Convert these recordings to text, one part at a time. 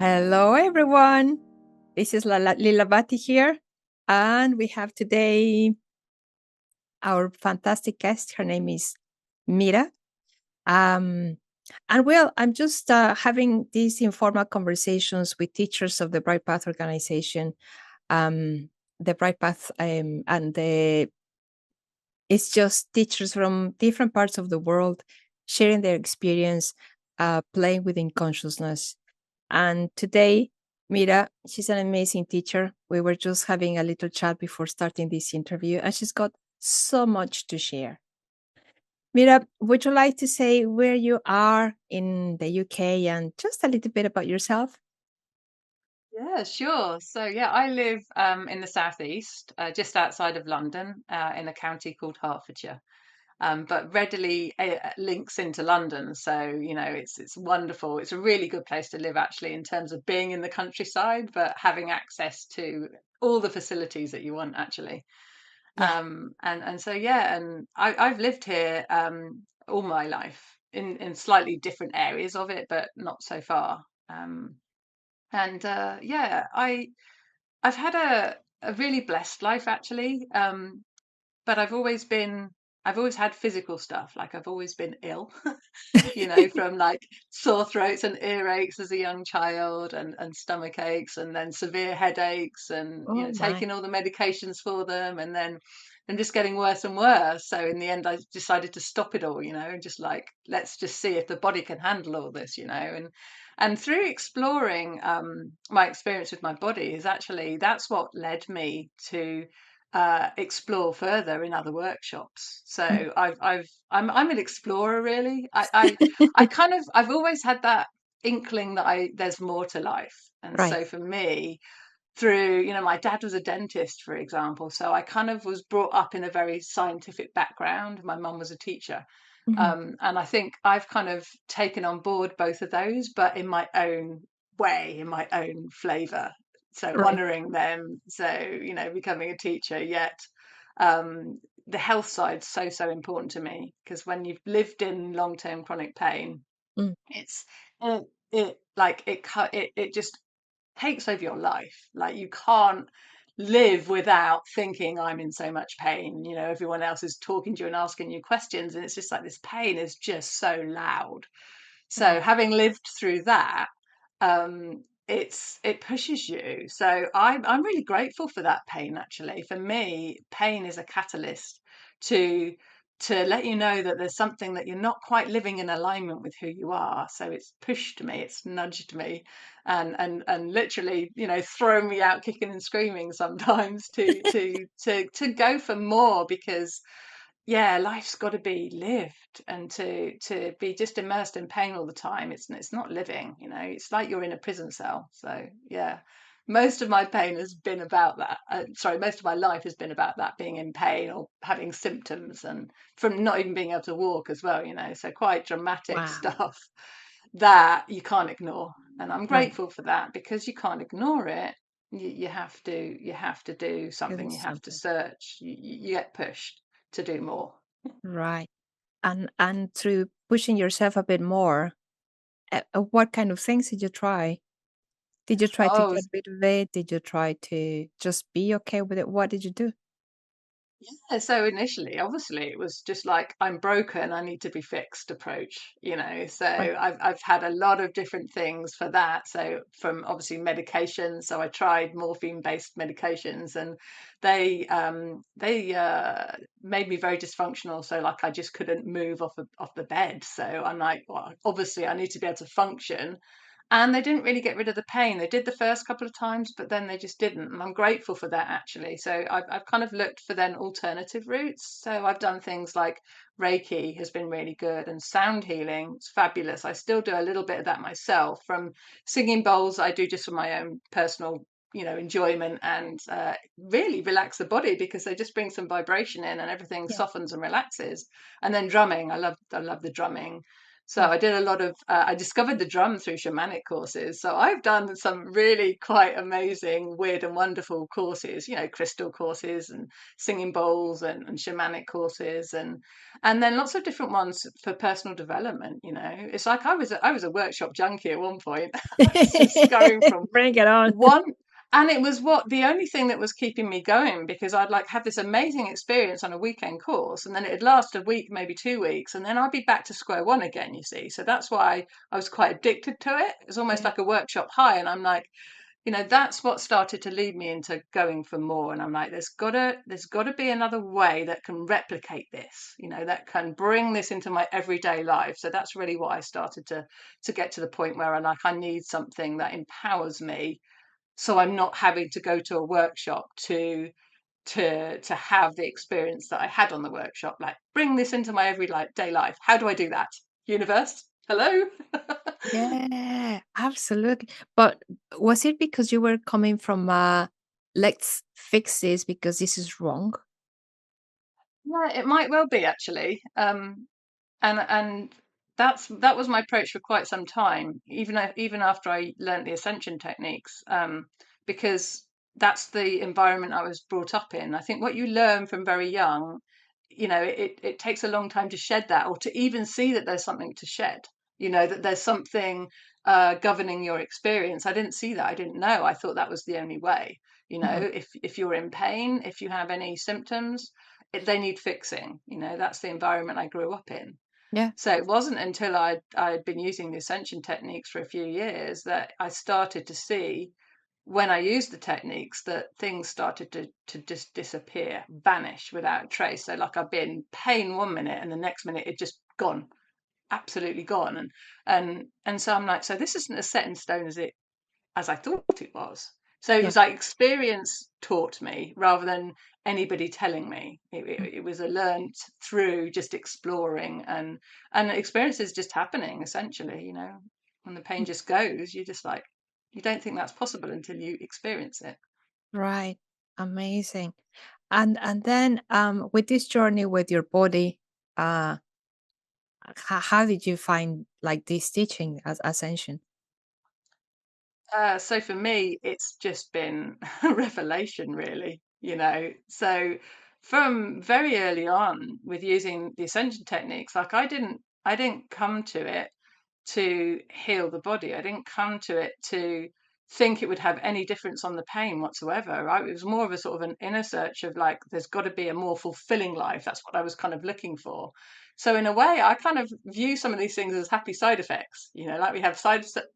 Hello, everyone. This is Lilavati here, and we have today our fantastic guest. Her name is Meera. Um, and well, I'm just having these informal conversations with teachers of the Bright Path organization, the Bright Path, and it's just teachers from different parts of the world sharing their experience, playing within consciousness. And today, Mira, she's an amazing teacher. We were just having a little chat before starting this interview, and she's got so much to share. Mira, would you like to say where you are in the UK and just a little bit about yourself? Yeah, sure. So yeah, I live in the southeast, just outside of London, in a county called Hertfordshire. But readily links into London, so it's wonderful. It's a really good place to live, actually, in terms of being in the countryside, but having access to all the facilities that you want, actually. Yeah. And so yeah, and I've lived here all my life in slightly different areas of it, but not so far. And yeah, I've had a really blessed life, actually. But I've always had physical stuff. Like I've always been ill, from like sore throats and earaches as a young child, and stomach aches, and then severe headaches, and Oh, my. taking all the medications for them, and then them just getting worse and worse. So in the end, I decided to stop it all, and just like, let's just see if the body can handle all this, and through exploring my experience with my body is actually that's what led me to explore further in other workshops. Mm. So I'm an explorer, really. I've always had that inkling that I there's more to life. And Right. so for me, through, my dad was a dentist, for example, so I kind of was brought up in a very scientific background. My mum was a teacher. Mhm. And I think I've kind of taken on board both of those, but in my own way, in my own flavor. So Right. honoring them, so, becoming a teacher, yet um, the health side's so important to me, because when you've lived in long-term chronic pain, Mm. it's it like it just takes over your life. Like you can't live without thinking I'm in so much pain. Everyone else is talking to you and asking you questions, and it's just like this pain is just so loud. So Right. having lived through that, it pushes you. So I'm really grateful for that pain. Actually, for me, pain is a catalyst to let you know that there's something that you're not quite living in alignment with who you are. So it's pushed me, it's nudged me, and literally, thrown me out kicking and screaming sometimes to go for more, because yeah, life's got to be lived, and to be just immersed in pain all the time, it's not living. It's like you're in a prison cell. So yeah, most of my pain has been about that. Sorry, most of my life has been about that, being in pain or having symptoms, and from not even being able to walk as well. So quite dramatic Wow. stuff that you can't ignore. And I'm Right. grateful for that, because you can't ignore it. You have to do It something. is You have to something. search. You get pushed to do more. Right. And through pushing yourself a bit more, what kind of things did you try? Did you try to Oh, get rid of it? Did you try to just be okay with it? What did you do? yeah. So initially, obviously, it was just like, I'm broken, I need to be fixed approach. So Right. I've had a lot of different things for that. So from obviously medication. So I tried morphine-based medications, and they made me very dysfunctional. So like I just couldn't move off the bed. So I'm like, well, obviously I need to be able to function. And they didn't really get rid of the pain. They did the first couple of times, but then they just didn't. And I'm grateful for that, actually. So I've kind of looked for then alternative routes. So I've done things like Reiki has been really good, and sound healing. It's fabulous. I still do a little bit of that myself, from singing bowls I do just for my own personal, enjoyment, and really relax the body, because they just bring some vibration in and everything Yeah. softens and relaxes. And then drumming. I love the drumming. So I did a lot of, I discovered the drum through shamanic courses. So I've done some really quite amazing, weird and wonderful courses, you know, crystal courses and singing bowls and shamanic courses and then lots of different ones for personal development, you know. It's like I was a workshop junkie at one point. I was just going from Bring it on. one and it was what the only thing that was keeping me going because I'd like have this amazing experience on a weekend course and then it'd last a week, maybe 2 weeks, and then I'd be back to square one again, you see. So that's why I was quite addicted to it. It's almost Yeah. like a workshop high. And I'm like, you know, that's what started to lead me into going for more. And I'm like, there's gotta be another way that can replicate this, you know, that can bring this into my everyday life. So that's really what I started to get to the point where I need something that empowers me so I'm not having to go to a workshop to have the experience that I had on the workshop. Like, bring this into my everyday life. How do I do that? Universe, hello. Yeah, absolutely. But was it because you were coming from let's fix this because this is wrong? Yeah, it might well be actually. And that was my approach for quite some time, even after I learnt the ascension techniques, because that's the environment I was brought up in. I think what you learn from very young, you know, it takes a long time to shed that, or to even see that there's something to shed. You know, that there's something governing your experience. I didn't see that. I didn't know. I thought that was the only way. You know, Mhm. if you're in pain, if you have any symptoms, they need fixing. You know, that's the environment I grew up in. Yeah. So it wasn't until I'd been using the ascension techniques for a few years that I started to see when I used the techniques that things started to just disappear, vanish without a trace. So like I'd be in pain one minute and the next minute it just gone, absolutely gone. And so I'm like, so this isn't as set in stone as I thought it was. So it Yeah. was like experience taught me rather than anybody telling me. It was a learnt through just exploring and experiences just happening essentially. You know, when the pain just goes, you're just like you don't think that's possible until you experience it. Right. Amazing. And then with this journey with your body, uh how did you find like this teaching as ascension? So for me, it's just been a revelation, really, you know. So from very early on with using the ascension techniques, like I didn't come to it to heal the body. I didn't come to it to think it would have any difference on the pain whatsoever. Right? It was more of a sort of an inner search of like, there's got to be a more fulfilling life. That's what I was kind of looking for. So in a way, I kind of view some of these things as happy side effects. You know, like we have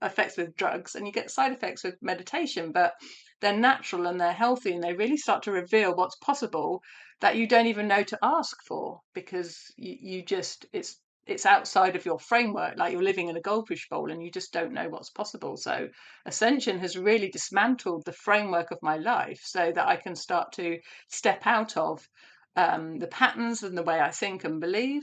effects with drugs, and you get side effects with meditation, but they're natural and they're healthy, and they really start to reveal what's possible that you don't even know to ask for because you just it's outside of your framework, like you're living in a goldfish bowl and you just don't know what's possible. So ascension has really dismantled the framework of my life so that I can start to step out of the patterns and the way I think and believe,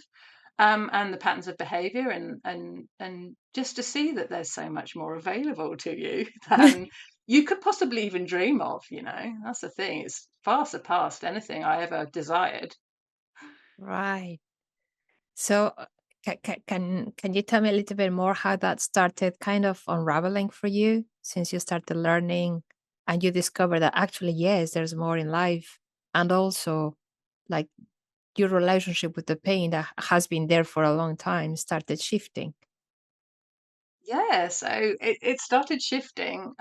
and the patterns of behavior, and just to see that there's so much more available to you than you could possibly even dream of. You know, that's the thing, it's far surpassed anything I ever desired. Right. So, can you tell me a little bit more how that started kind of unraveling for you since you started learning and you discovered that actually, yes, there's more in life, and also like your relationship with the pain that has been there for a long time started shifting. Yeah, so it started shifting.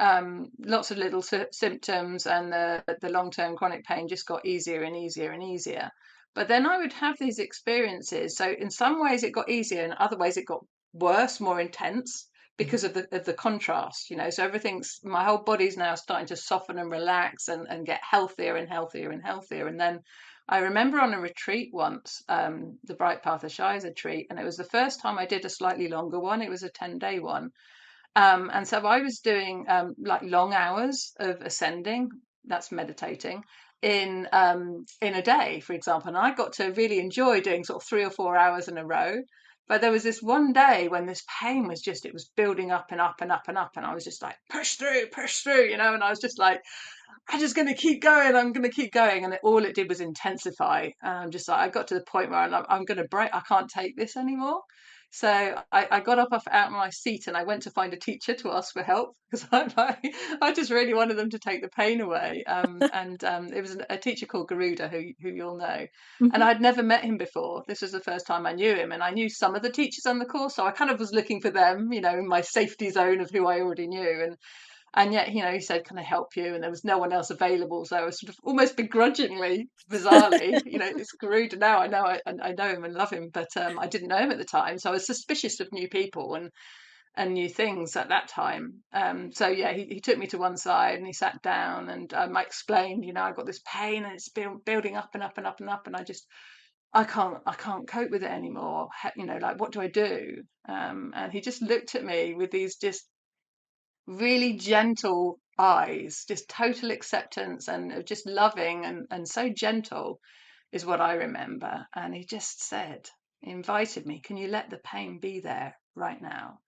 Lots of little symptoms, and the long-term chronic pain just got easier and easier and easier. But then I would have these experiences. So in some ways it got easier, in other ways it got worse, more intense Mhm. because of the contrast, you know. So everything's my whole body's now starting to soften and relax and get healthier and healthier and healthier. And then I remember on a retreat once, the Bright Path Ishayas retreat, and it was the first time I did a slightly longer one. It was a 10-day one. And so I was doing like long hours of ascending, that's meditating, in a day, for example. And I got to really enjoy doing sort of 3 or 4 hours in a row. But there was this one day when this pain was just, it was building up and up and up and up. And I was just like, push through, you know, and I was just like, I'm just going to keep going. I'm going to keep going. And all it did was intensify. And I'm just like, I got to the point where I'm going to break. I can't take this anymore. So I got up off out of my seat and I went to find a teacher to ask for help because I just really wanted them to take the pain away. And it was a teacher called Garuda who you'll know. And Mhm. I'd never met him before. This was the first time I knew him, and I knew some of the teachers on the course, so I kind of was looking for them, in my safety zone of who I already knew. And yet, he said, "Can I help you?" And there was no one else available, so I was sort of almost begrudgingly, bizarrely, it's Garuda now. I know him and love him, but I didn't know him at the time, so I was suspicious of new people and new things at that time. So yeah, he took me to one side and he sat down, and I explained, I got this pain and it's building up and up and up and up, and I can't cope with it anymore. Like, what do I do? And he just looked at me with these just really gentle eyes, just total acceptance and just loving and so gentle is what I remember. And he just said, he invited me, "Can you let the pain be there right now?"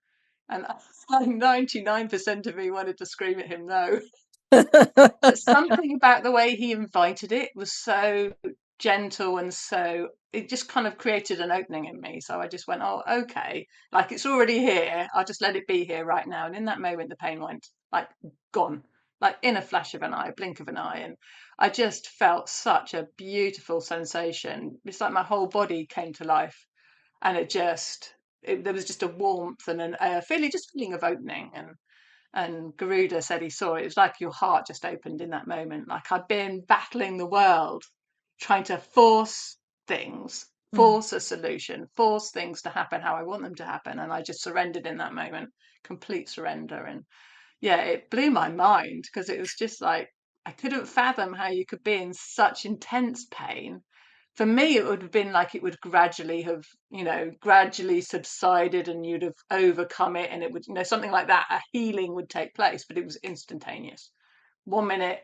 And like 99% of me wanted to scream at him, no. But something about the way he invited it was so gentle, and so it just kind of created an opening in me. So I just went, "Oh, okay, like it's already here. I'll just let it be here right now." And in that moment, the pain went like gone, like in a flash of an eye, a blink of an eye. And I just felt such a beautiful sensation. It's like my whole body came to life, and there was just a warmth and a feeling of opening. And Garuda said he saw it. It was like your heart just opened in that moment. Like I'd been battling the world, trying to things, Mm. force a solution, force things to happen how I want them to happen. And I just surrendered in that moment, complete surrender. And yeah, it blew my mind because it was just like, I couldn't fathom how you could be in such intense pain. For me, it would have been like it would gradually subsided and you'd have overcome it, and it would, something like that, a healing would take place, but it was instantaneous. 1 minute,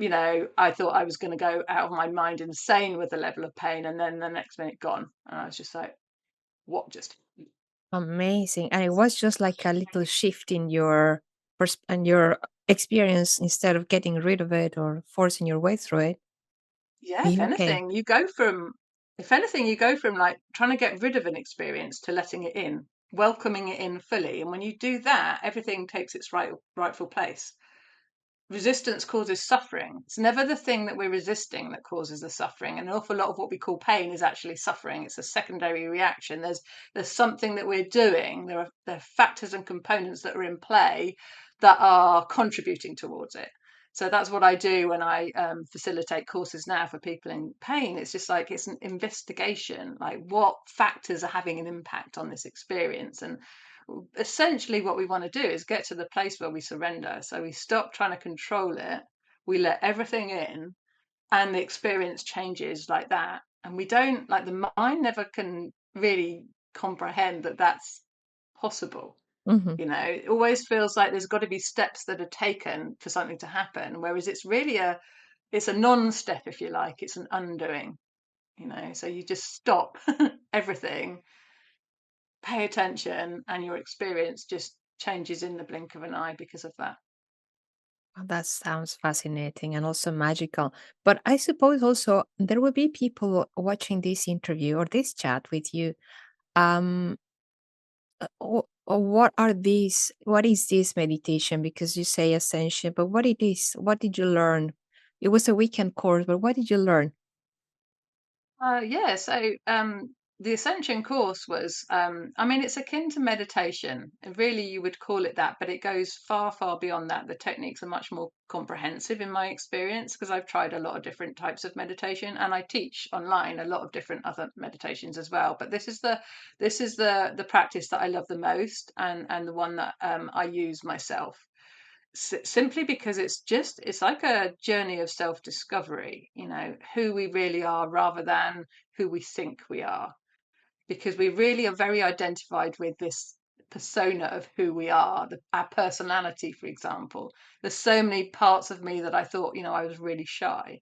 I thought I was going to go out of my mind insane with the level of pain, and then the next minute gone. And I was just like, what just Amazing. And it was just like a little shift in your and your experience. Instead of getting rid of it or forcing your way through it, Yeah, you okay. if anything, you go from like trying to get rid of an experience to letting it in, welcoming it in fully. And when you do that, everything takes its rightful place. Resistance causes suffering. It's never the thing that we're resisting that causes the suffering. And an awful lot of what we call pain is actually suffering. It's a secondary reaction. There's something that we're doing. There are factors and components that are in play that are contributing towards it. So that's what I do when I facilitate courses now for people in pain. It's just like it's an investigation, like what factors are having an impact on this experience. And essentially what we want to do is get to the place where we surrender. So we stop trying to control it, we let everything in, and the experience changes like that. And we don't, like, the mind never can really comprehend that that's possible. Hmm. It always feels like there's got to be steps that are taken for something to happen, whereas it's a non-step, if you like. It's an undoing. So you just stop everything, pay attention, and your experience just changes in the blink of an eye because of that. That sounds fascinating and also magical. But I suppose also there will be people watching this interview or this chat with you. Um, or what are these? What is this meditation? Because you say ascension, but what it is? What did you learn? It was a weekend course, but what did you learn? Yeah, so the Ascension course was, I mean, it's akin to meditation. Really, you would call it that, but it goes far, far beyond that. The techniques are much more comprehensive in my experience because I've tried a lot of different types of meditation, and I teach online a lot of different other meditations as well. But this is the practice that I love the most, and the one that I use myself. Simply because it's like a journey of self-discovery, who we really are rather than who we think we are, because we really are very identified with this persona of who we are, our personality, for example. There's so many parts of me that I thought, I was really shy,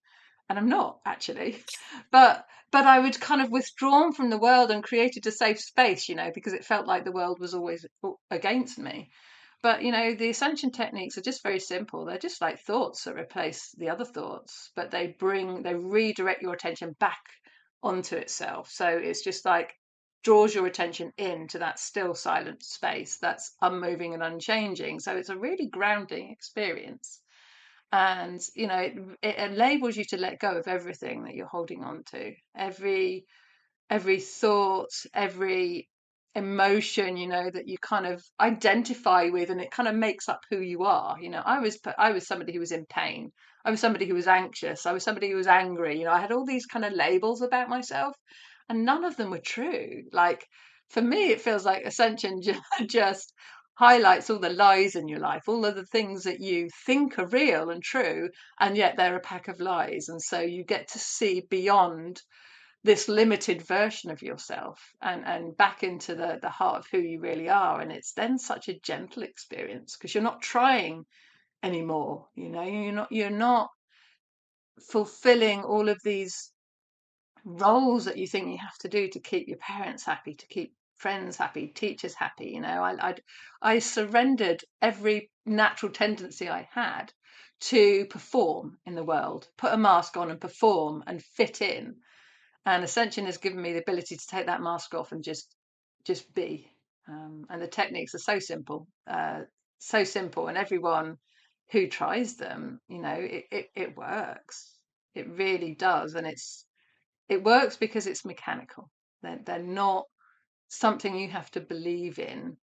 and I'm not actually. But I would kind of withdrawn from the world and created a safe space, because it felt like the world was always against me. But the ascension techniques are just very simple. They're just like thoughts that replace the other thoughts, but they redirect your attention back onto itself. So it's just like draws your attention into that still silent space that's unmoving and unchanging. So it's a really grounding experience. And it enables you to let go of everything that you're holding on to, every thought, every emotion, that you kind of identify with, and it kind of makes up who you are. I was somebody who was in pain. I was somebody who was anxious. I was somebody who was angry. I had all these kind of labels about myself, and none of them were true. Like, for me, it feels like Ascension just highlights all the lies in your life, all of the things that you think are real and true, and yet they're a pack of lies. And so you get to see beyond this limited version of yourself, and back into the heart of who you really are. And it's then such a gentle experience because you're not trying anymore. You're not fulfilling all of these roles that you think you have to do to keep your parents happy, to keep friends happy, teachers happy. I surrendered every natural tendency I had to perform in the world, put a mask on and perform and fit in. And Ascension has given me the ability to take that mask off and just be. And the techniques are so simple, and everyone who tries them, it works. It really does, and it works because it's mechanical. They're not something you have to believe in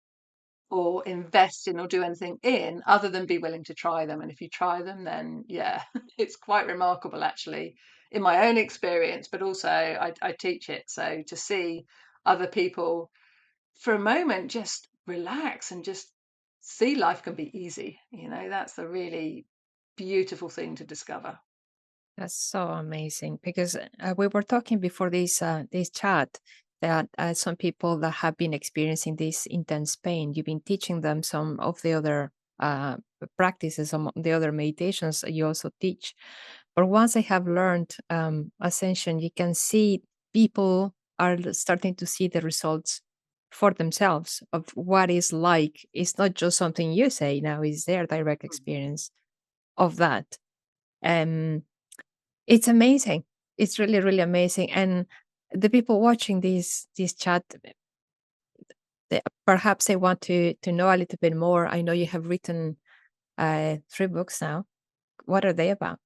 or invest in or do anything in, other than be willing to try them. And if you try them, then yeah, it's quite remarkable, actually, in my own experience, but also I teach it. So to see other people for a moment just relax and just see life can be easy, that's a really beautiful thing to discover. That's so amazing because we were talking before this chat that some people that have been experiencing this intense pain, you've been teaching them some of the other uh, practices, some of the other meditations you also teach. But once they have learned ascension, you can see people are starting to see the results for themselves of what is like. It's not just something you say now; it's their direct experience of that. Um, it's amazing. It's really, really amazing. And the people watching this chat, perhaps they want to know a little bit more. I know you have written 3 books now. What are they about?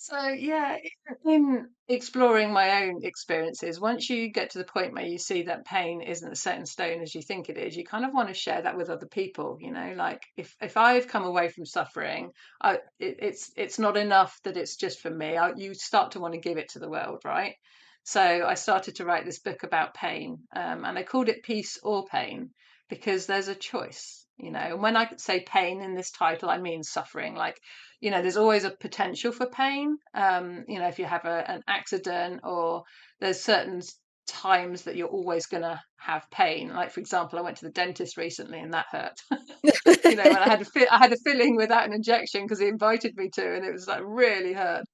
So yeah, in exploring my own experiences, once you get to the point where you see that pain isn't set in stone as you think it is, you kind of want to share that with other people. Like, if I've come away from suffering, it's not enough that it's just for me. You start to want to give it to the world, right? So I started to write this book about pain, and I called it Peace or Pain, because there's a choice. And when I say pain in this title, I mean suffering. Like, there's always a potential for pain. If you have an accident, or there's certain times that you're always going to have pain. Like, for example, I went to the dentist recently and that hurt. When I had a filling without an injection because he invited me to, and it was like really hurt.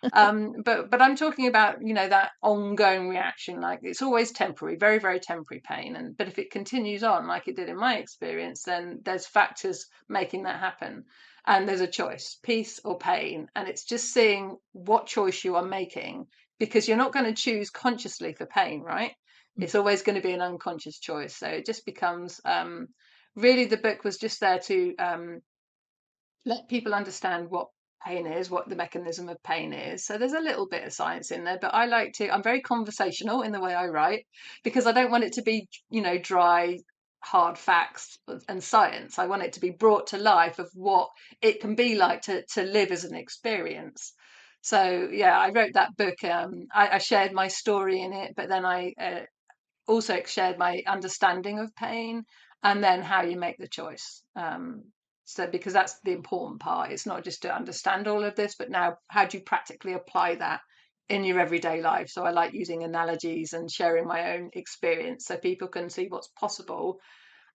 But I'm talking about, that ongoing reaction. Like, it's always temporary, very, very temporary pain. But if it continues on like it did in my experience, then there's factors making that happen. And there's a choice, peace or pain. And it's just seeing what choice you are making, because you're not going to choose consciously for pain, right? It's always going to be an unconscious choice. So it just becomes, really, the book was just there to let people understand what pain is, what the mechanism of pain is. So there's a little bit of science in there, but I'm very conversational in the way I write, because I don't want it to be, dry, hard facts and science. I want it to be brought to life of what it can be like to live as an experience. So yeah, I wrote that book. I shared my story in it, but then I also shared my understanding of pain, and then how you make the choice. So, because that's the important part. It's not just to understand all of this, but now how do you practically apply that in your everyday life? So I like using analogies and sharing my own experience so people can see what's possible.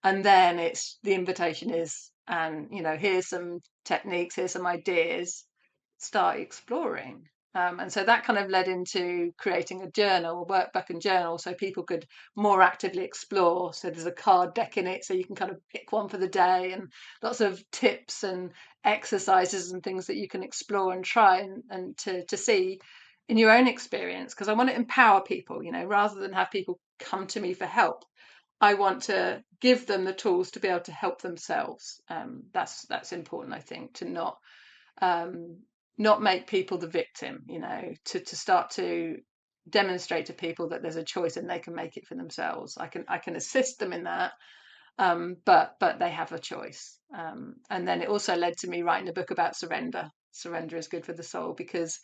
And then it's the invitation is, and here's some techniques, here's some ideas, start exploring. And so that kind of led into creating a journal, a workbook and journal, so people could more actively explore. So there's a card deck in it, so you can kind of pick one for the day, and lots of tips and exercises and things that you can explore and try, and to see in your own experience, because I want to empower people, rather than have people come to me for help. I want to give them the tools to be able to help themselves. That's important, I think, to um, not make people the victim. To start to demonstrate to people that there's a choice and they can make it for themselves. I can assist them in that, but they have a choice. And then it also led to me writing a book about surrender. Surrender is good for the soul, because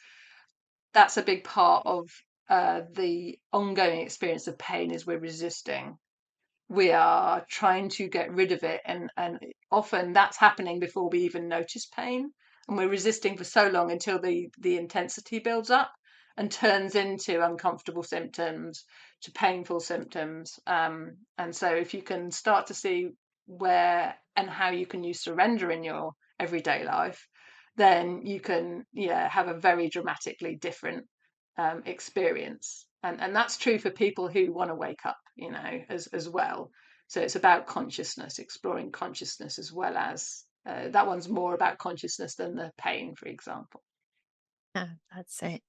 that's a big part of the ongoing experience of pain. Is we're resisting, we are trying to get rid of it, and often that's happening before we even notice pain, and we're resisting for so long until the intensity builds up and turns into uncomfortable symptoms, to painful symptoms. And so if you can start to see where and how you can use surrender in your everyday life, then you can, have a very dramatically different experience. And that's true for people who want to wake up, as well. So it's about consciousness, exploring consciousness, as well as that one's more about consciousness than the pain, for example. That's it.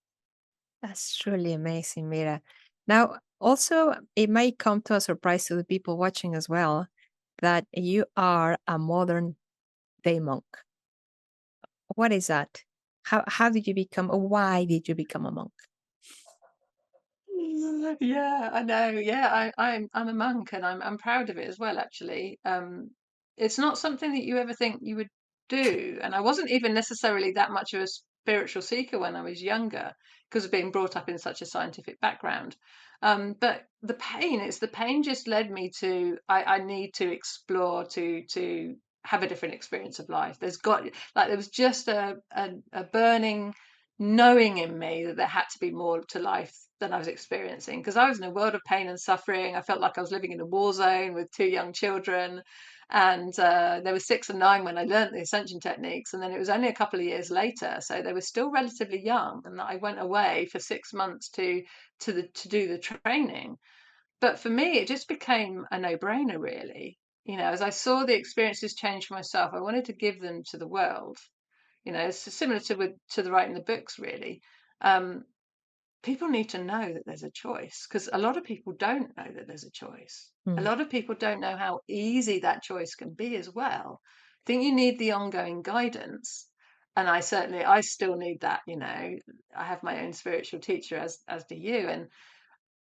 That's truly amazing, Mira. Now, also, it might come to a surprise to the people watching as well that you are a modern day monk. What is that? How did you become, or why did you become a monk? Yeah, I know. Yeah, I'm a monk, and I'm proud of it as well, actually. It's not something that you ever think you would do, and I wasn't even necessarily that much of a spiritual seeker when I was younger, because of being brought up in such a scientific background. But it's the pain just led me to, I need to explore, to have a different experience of life. There was just a burning knowing in me that there had to be more to life than I was experiencing, because I was in a world of pain and suffering. I felt like I was living in a war zone with two young children, and they were 6 and 9 when I learned the ascension techniques, and then it was only a couple of years later, so they were still relatively young, and that I went away for 6 months to do the training. But for me, it just became a no-brainer, really. As I saw the experiences change for myself, I wanted to give them to the world. It's similar to the writing the books, really. Um, People need to know that there's a choice, because a lot of people don't know that there's a choice. A Mm, lot of people don't know how easy that choice can be as well. I think you need the ongoing guidance. And I still need that. I have my own spiritual teacher, as do you. And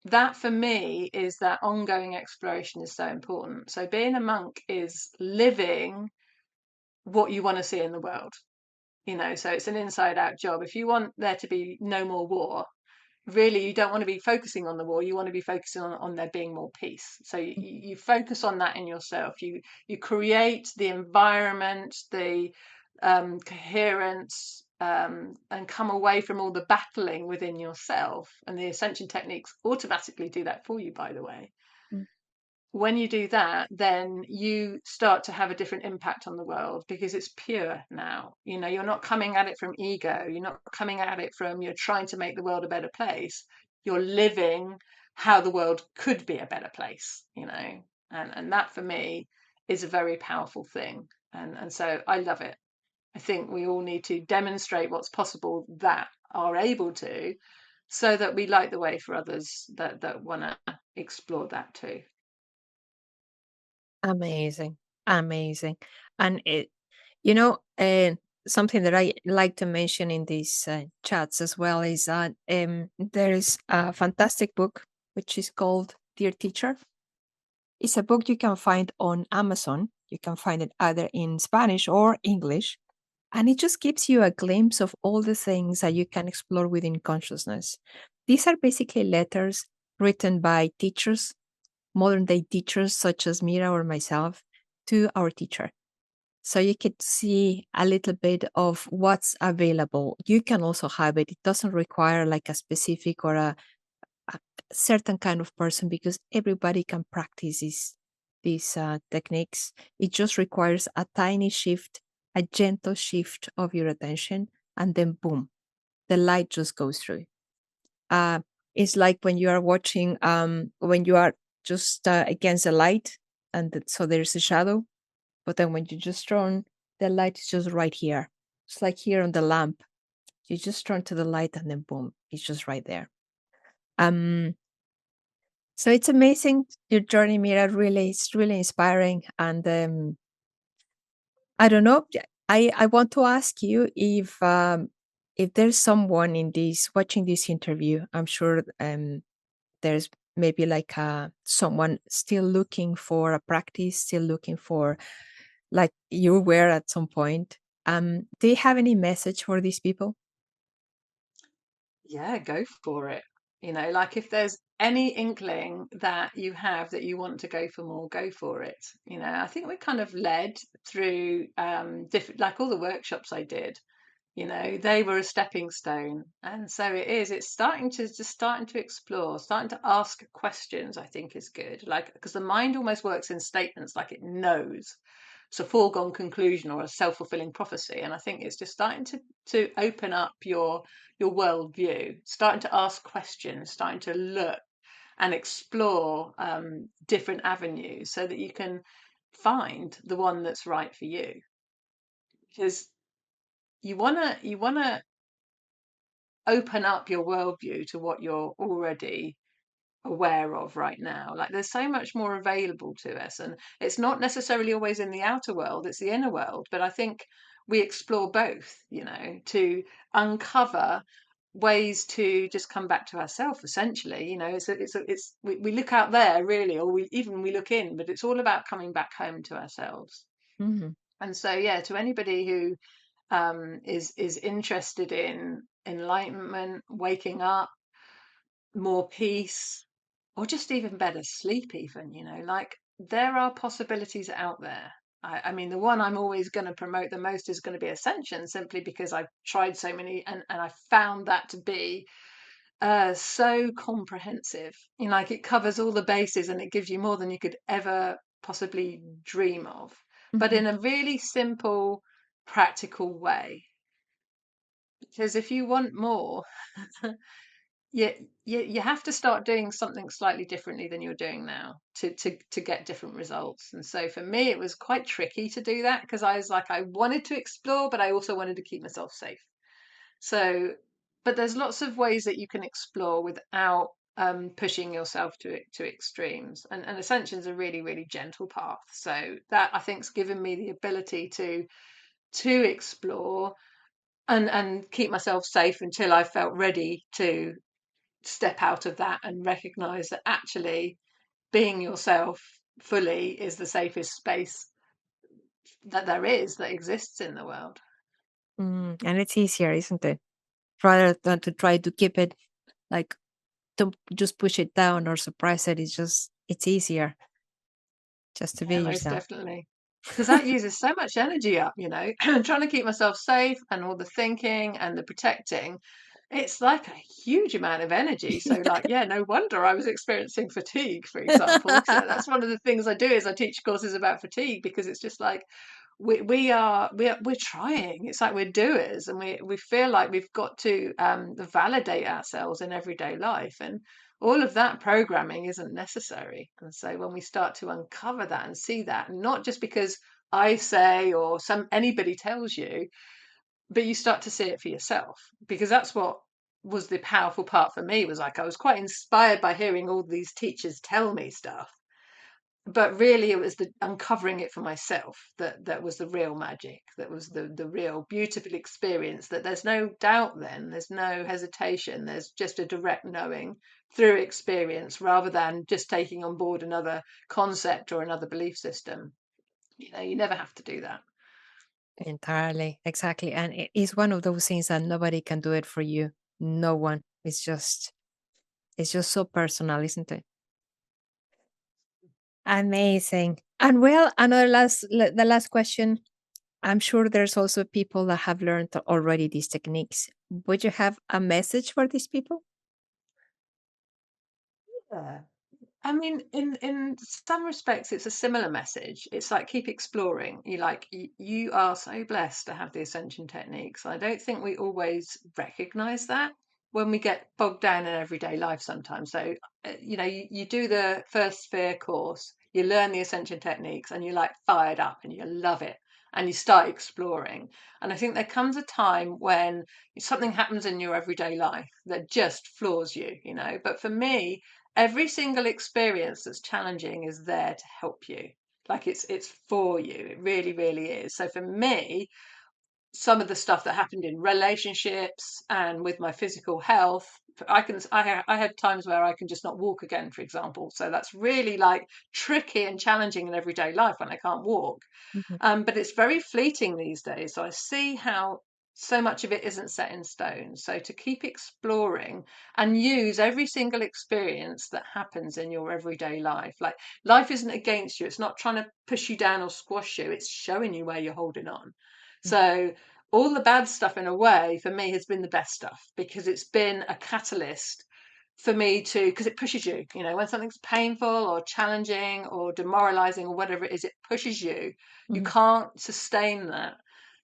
that for me is that ongoing exploration is so important. So being a monk is living what you want to see in the world. So it's an inside out job. If you want there to be no more war, really, you don't want to be focusing on the war. You want to be focusing on there being more peace. So mm, you focus on that in yourself. You create the environment, the coherence, and come away from all the battling within yourself. And the ascension techniques automatically do that for you, by the way. mm, When you do that, then you start to have a different impact on the world, because it's pure now. You're not coming at it from ego. You're not coming at it from, you're trying to make the world a better place. You're living how the world could be a better place, and that for me is a very powerful thing. And so I love it. I think we all need to demonstrate what's possible, that are able to, so that we light the way for others that want to explore that too. amazing, amazing. And and something that I like to mention in these chats as well is that there is a fantastic book which is called Dear Teacher. It's a book you can find on Amazon. You can find it either in Spanish or English. And it just gives you a glimpse of all the things that you can explore within consciousness. These are basically letters written by teachers, modern day teachers such as Meera or myself, to our teacher. So you can see a little bit of what's available. You can also have it. It doesn't require like a specific or a certain kind of person, because everybody can practice these techniques. It just requires a tiny shift, a gentle shift of your attention, and then boom, the light just goes through. Uh, it's like when you are watching, when you are just against the light, and so there's a shadow. But then when you just turn, the light is just right here. It's like here on the lamp. You just turn to the light and then boom, it's just right there. Um, so it's amazing your journey, Mira. Really, it's really inspiring. And I don't know. I want to ask you if there's someone in this watching this interview. I'm sure there's maybe like someone still looking for a practice, still looking for like you were at some point. Do you have any message for these people? Yeah, go for it. Like if there's any inkling that you have that you want to go for more, go for it. I think we're kind of led through different, like all the workshops I did, they were a stepping stone. And so it's starting to explore, starting to ask questions, I think is good. Like, because the mind almost works in statements like it knows. It's a foregone conclusion or a self-fulfilling prophecy. And I think it's just starting to open up your worldview, starting to ask questions, starting to look and explore different avenues so that you can find the one that's right for you. Because you wanna open up your worldview to what you're already aware of right now. Like there's so much more available to us, and it's not necessarily always in the outer world, it's the inner world. But I think we explore both, to uncover ways to just come back to ourselves essentially. We look out there really, or we look in, but it's all about coming back home to ourselves. Mhm. And so yeah, to anybody who is interested in enlightenment, waking up, more peace, or just even better sleep, even, like there are possibilities out there. I mean, the one I'm always going to promote the most is going to be Ascension, simply because I've tried so many and I found that to be so comprehensive. Like it covers all the bases and it gives you more than you could ever possibly dream of, but Mhm. in a really simple, practical way. Because if you want more, you, you have to start doing something slightly differently than you're doing now to get different results. And so for me, it was quite tricky to do that because I was like, I wanted to explore, but I also wanted to keep myself safe. So, but there's lots of ways that you can explore without pushing yourself to extremes. And Ascension's a really, really gentle path. So that I think's given me the ability to explore and keep myself safe until I felt ready to step out of that and recognize that actually being yourself fully is the safest space that there is, that exists in the world. And it's easier, isn't it? Rather than to try to keep it like to just push it down or suppress it. It's easier just to be Yeah, most yourself. definitely. Because that uses so much energy up, trying to keep myself safe and all the thinking and the protecting. It's like a huge amount of energy. So, like, yeah, no wonder I was experiencing fatigue, for example. So that's one of the things I do is I teach courses about fatigue because it's just like we're trying. It's like we're doers, and we feel like we've got to validate ourselves in everyday life, and all of that programming isn't necessary. And so when we start to uncover that and see that, and not just because I say or some anybody tells you, but you start to see it for yourself, because that's what was the powerful part for me. Was like I was quite inspired by hearing all these teachers tell me stuff, but really it was the uncovering it for myself that was the real magic, that was the real beautiful experience, that there's no doubt, then there's no hesitation, there's just a direct knowing through experience, rather than just taking on board another concept or another belief system. You never have to do that. Entirely, exactly. And it is one of those things that nobody can do it for you. No one. It's just so personal, isn't it? Amazing. And well, the last question. I'm sure there's also people that have learned already these techniques. Would you have a message for these people? Yeah. I mean, in some respects, it's a similar message. It's like keep exploring. You are so blessed to have the ascension techniques. I don't think we always recognize that when we get bogged down in everyday life sometimes. So, you do the first sphere course, you learn the ascension techniques, and you're like fired up and you love it. and you start exploring. And I think there comes a time when something happens in your everyday life that just floors you, you know. But for me, every single experience that's challenging is there to help you. Like it's for you. It really, really is. So for me, some of the stuff that happened in relationships and with my physical health, I had times where I can just not walk again, for example. So that's really like tricky and challenging in everyday life when I can't walk. Mhm. But it's very fleeting these days. So I see how so much of it isn't set in stone. So to keep exploring and use every single experience that happens in your everyday life. Like life isn't against you. It's not trying to push you down or squash you. It's showing you where you're holding on. So all the bad stuff in a way for me has been the best stuff because it's been a catalyst for me to, because it pushes you, you know, when something's painful or challenging or demoralizing or whatever it is, it pushes you. You Mhm. can't sustain that.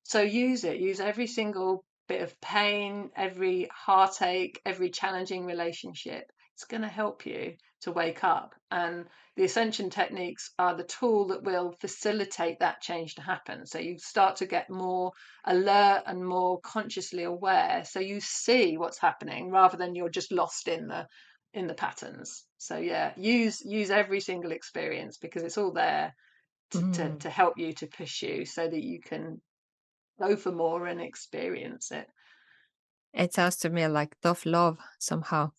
So use it, use every single bit of pain, every heartache, every challenging relationship. It's going to help you to wake up. And the ascension techniques are the tool that will facilitate that change to happen. So you start to get more alert and more consciously aware, so you see what's happening rather than you're just lost in the patterns. So yeah, use every single experience because it's all there Mm. to help you, to push you so that you can go for more and experience it. It sounds to me like tough love somehow.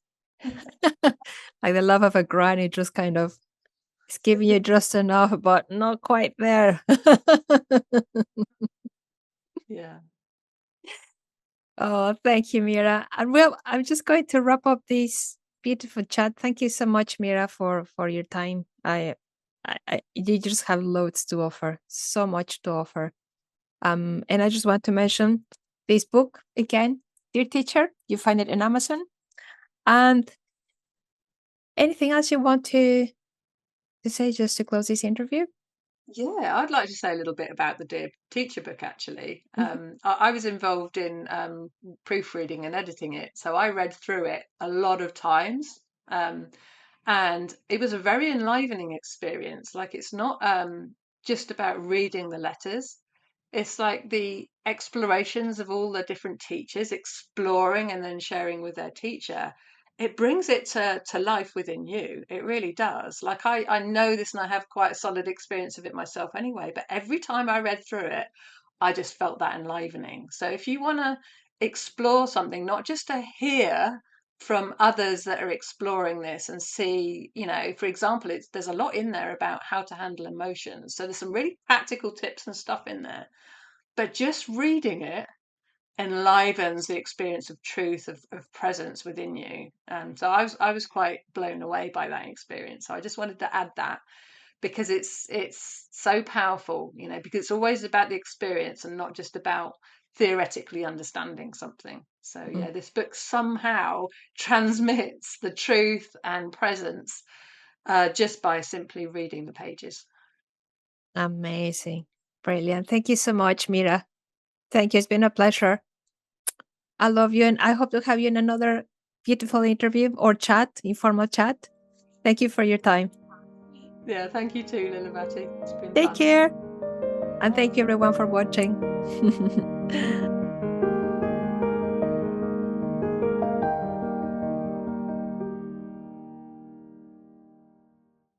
Like the love of a granny, just kind of is giving you just enough, but not quite there. Yeah. Oh, thank you, Mira. And well, I'm just going to wrap up this beautiful chat. Thank you so much, Mira, for your time. You just have loads to offer, so much to offer. And I just want to mention this book again, Dear Teacher. You find it in Amazon. And anything else you want to say just to close this interview? Yeah, I'd like to say a little bit about the Dear Teacher book, actually. Mhm. I was involved in proofreading and editing it, so I read through it a lot of times. Um, and it was a very enlivening experience. Like, it's not just about reading the letters, it's like the explorations of all the different teachers exploring and then sharing with their teacher. It brings it to life within you. It really does. Like I know this and I have quite a solid experience of it myself anyway, but every time I read through it, I just felt that enlivening. So if you want to explore something, not just to hear from others that are exploring this and see, you know, for example, there's a lot in there about how to handle emotions. So there's some really practical tips and stuff in there. But just reading it enlivens the experience of truth, of presence within you. And so I was quite blown away by that experience. So I just wanted to add that because it's so powerful, you know, because it's always about the experience and not just about theoretically understanding something. So Mm. yeah, this book somehow transmits the truth and presence just by simply reading the pages. Amazing. Brilliant. Thank you so much, Mira. Thank you. It's been a pleasure. I love you, and I hope to have you in another beautiful interview or chat, informal chat. Thank you for your time. Yeah, thank you too, Lilavati. It's been Take fun. care, and thank you everyone for watching.